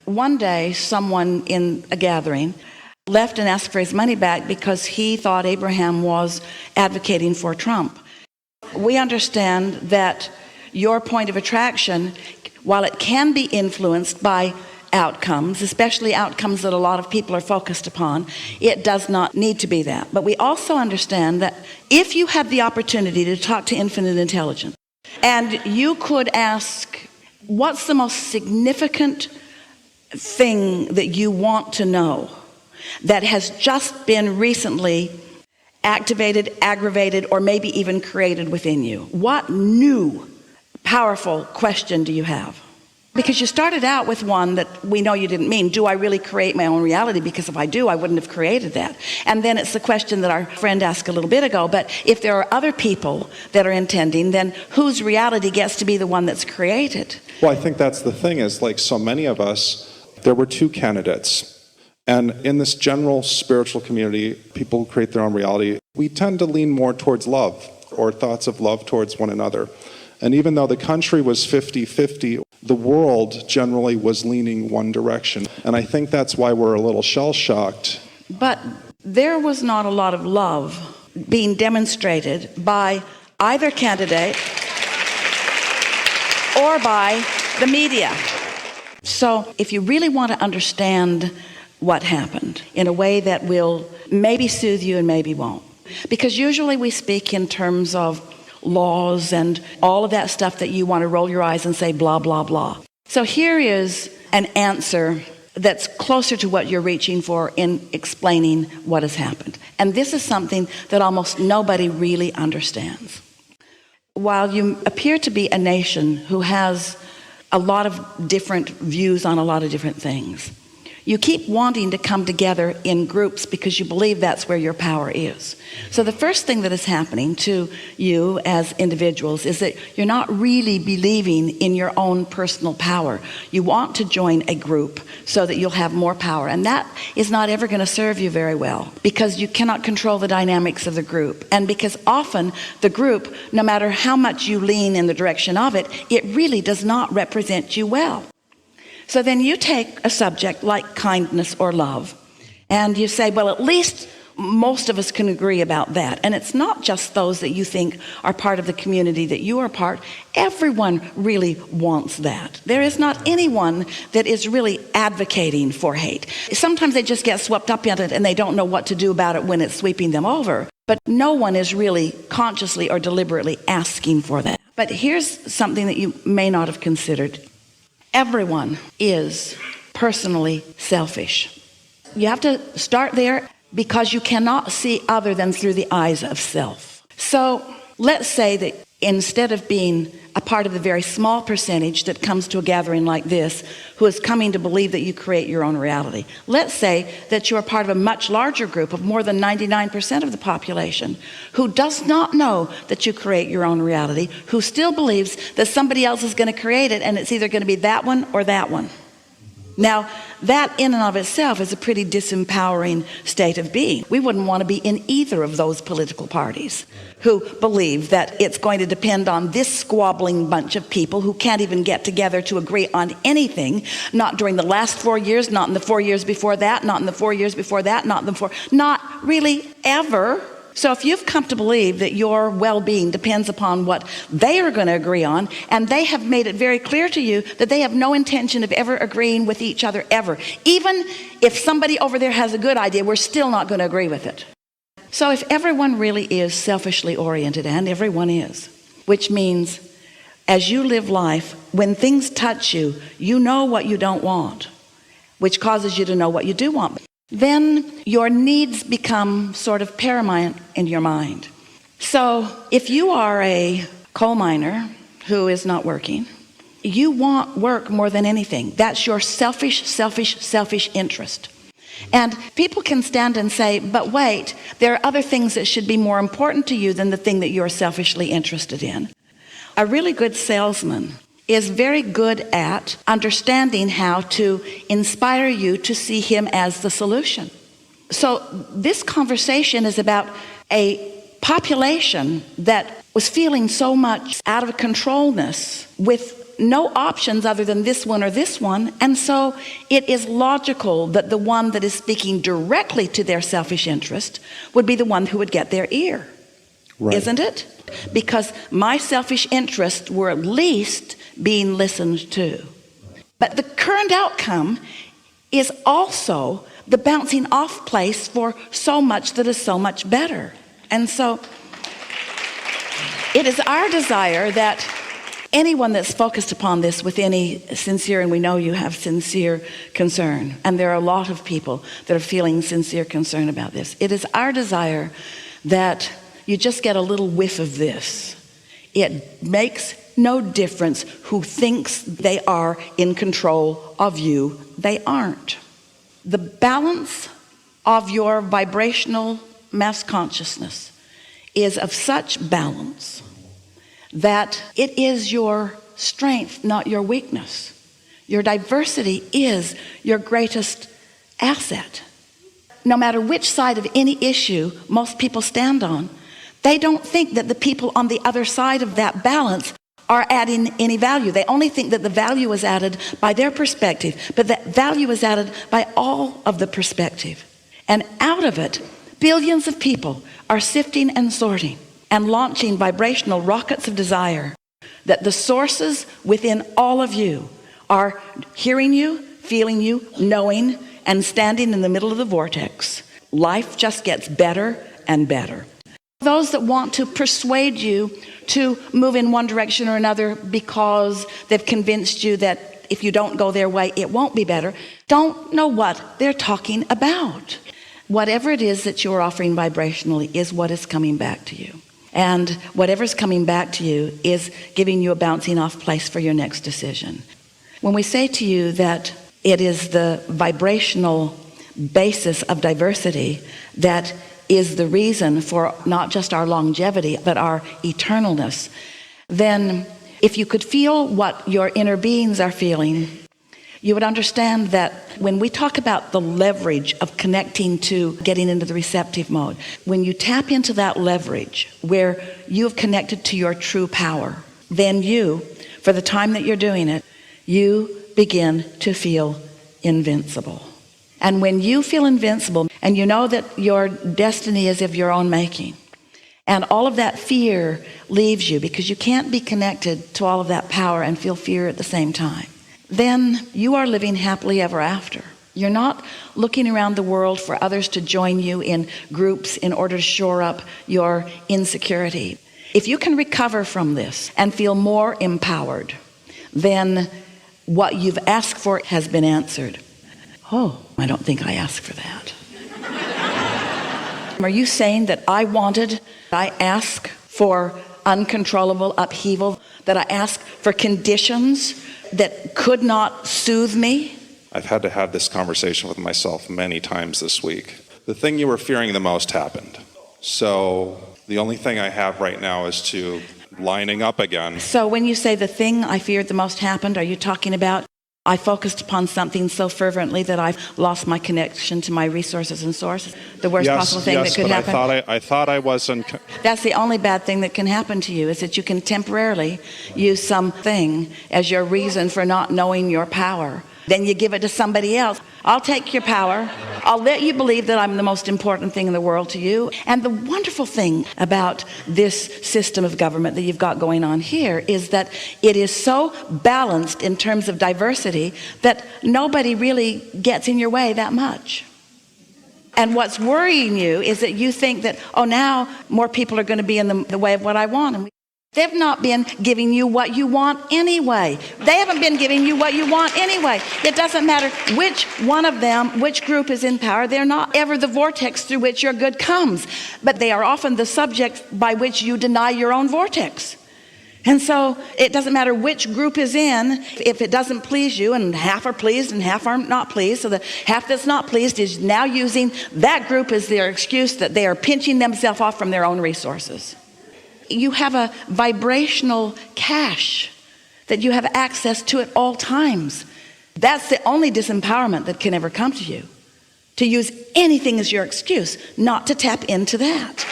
One day, someone in a gathering left and asked for his money back because he thought Abraham was advocating for Trump. We understand that your point of attraction, while it can be influenced by outcomes, especially outcomes that a lot of people are focused upon, it does not need to be that. But we also understand that if you had the opportunity to talk to infinite intelligence, and you could ask, what's the most significant thing that you want to know that has just been recently activated, aggravated, or maybe even created within you? What new, powerful question do you have? Because you started out with one that we know you didn't mean. Do I really create my own reality? Because if I do, I wouldn't have created that. And then it's the question that our friend asked a little bit ago, but if there are other people that are intending, then whose reality gets to be the one that's created? Well, I think that's the thing is, like so many of us, there were two candidates. And in this general spiritual community, people who create their own reality, we tend to lean more towards love or thoughts of love towards one another. And even though the country was 50-50, the world generally was leaning one direction. And I think that's why we're a little shell-shocked. But there was not a lot of love being demonstrated by either candidate or by the media. So if you really want to understand what happened in a way that will maybe soothe you and maybe won't, because usually we speak in terms of laws and all of that stuff that you want to roll your eyes and say blah, blah, blah. So here is an answer that's closer to what you're reaching for in explaining what has happened. And this is something that almost nobody really understands. While you appear to be a nation who has a lot of different views on a lot of different things, you keep wanting to come together in groups because you believe that's where your power is. So the first thing that is happening to you as individuals is that you're not really believing in your own personal power. You want to join a group so that you'll have more power. And that is not ever going to serve you very well, because you cannot control the dynamics of the group. And because often the group, no matter how much you lean in the direction of it, it really does not represent you well. So then you take a subject like kindness or love, and you say, well, at least most of us can agree about that. And it's not just those that you think are part of the community that you are part. Everyone really wants that. There is not anyone that is really advocating for hate. Sometimes they just get swept up in it and they don't know what to do about it when it's sweeping them over. But no one is really consciously or deliberately asking for that. But here's something that you may not have considered. Everyone is personally selfish. You have to start there because you cannot see other than through the eyes of self. So let's say that instead of being a part of the very small percentage that comes to a gathering like this, who is coming to believe that you create your own reality, let's say that you're part of a much larger group of more than 99% of the population who does not know that you create your own reality, who still believes that somebody else is going to create it, and it's either going to be that one or that one. Now, that in and of itself is a pretty disempowering state of being. We wouldn't want to be in either of those political parties who believe that it's going to depend on this squabbling bunch of people who can't even get together to agree on anything, not during the last 4 years, not in the 4 years before that, not in the 4 years before that, not really ever. So if you've come to believe that your well-being depends upon what they are going to agree on, and they have made it very clear to you that they have no intention of ever agreeing with each other ever, even if somebody over there has a good idea, we're still not going to agree with it. So if everyone really is selfishly oriented, and everyone is, which means as you live life, when things touch you, you know what you don't want, which causes you to know what you do want. Then your needs become sort of paramount in your mind. So if you are a coal miner who is not working, you want work more than anything. That's your selfish interest. And people can stand and say, but wait, there are other things that should be more important to you than the thing that you're selfishly interested in. A really good salesman is very good at understanding how to inspire you to see him as the solution. So this conversation is about a population that was feeling so much out of controlness with no options other than this one or this one. And so it is logical that the one that is speaking directly to their selfish interest would be the one who would get their ear. Right. Isn't it? Because my selfish interests were at least being listened to. But the current outcome is also the bouncing off place for so much that is so much better. And so it is our desire that anyone that's focused upon this with any sincere, and we know you have sincere concern, and there are a lot of people that are feeling sincere concern about this. It is our desire that you just get a little whiff of this. It makes no difference who thinks they are in control of you. They aren't. The balance of your vibrational mass consciousness is of such balance that it is your strength, not your weakness. Your diversity is your greatest asset. No matter which side of any issue most people stand on, they don't think that the people on the other side of that balance are adding any value. They only think that the value is added by their perspective, but that value is added by all of the perspective. And out of it, billions of people are sifting and sorting and launching vibrational rockets of desire, that the sources within all of you are hearing you, feeling you, knowing, and standing in the middle of the vortex. Life just gets better and better. Those that want to persuade you to move in one direction or another because they've convinced you that if you don't go their way, it won't be better, don't know what they're talking about. Whatever it is that you're offering vibrationally is what is coming back to you. And whatever's coming back to you is giving you a bouncing off place for your next decision. When we say to you that it is the vibrational basis of diversity that is the reason for not just our longevity, but our eternalness, then if you could feel what your inner beings are feeling, you would understand that when we talk about the leverage of connecting to getting into the receptive mode, when you tap into that leverage where you have connected to your true power, then you, for the time that you're doing it, you begin to feel invincible. And when you feel invincible and you know that your destiny is of your own making, and all of that fear leaves you because you can't be connected to all of that power and feel fear at the same time, then you are living happily ever after. You're not looking around the world for others to join you in groups in order to shore up your insecurity. If you can recover from this and feel more empowered, then what you've asked for has been answered. Oh, I don't think I asked for that. Are you saying that I ask for uncontrollable upheaval, that I ask for conditions that could not soothe me? I've had to have this conversation with myself many times this week. The thing you were fearing the most happened. So the only thing I have right now is to lining up again. So when you say the thing I feared the most happened, are you talking about I focused upon something so fervently that I've lost my connection to my resources and sources? The worst possible thing that could happen? I thought I wasn't. That's the only bad thing that can happen to you, is that you can temporarily use something as your reason for not knowing your power. Then you give it to somebody else. I'll take your power. I'll let you believe that I'm the most important thing in the world to you. And the wonderful thing about this system of government that you've got going on here is that it is so balanced in terms of diversity that nobody really gets in your way that much. And what's worrying you is that you think that, oh, now more people are going to be in the way of what I want. And they've not been giving you what you want anyway. They haven't been giving you what you want anyway. It doesn't matter which one of them, which group is in power. They're not ever the vortex through which your good comes, but they are often the subject by which you deny your own vortex. And so it doesn't matter which group is in, if it doesn't please you, and half are pleased and half are not pleased. So the half that's not pleased is now using that group as their excuse that they are pinching themselves off from their own resources. You have a vibrational cache that you have access to at all times. That's the only disempowerment that can ever come to you, to use anything as your excuse not to tap into that.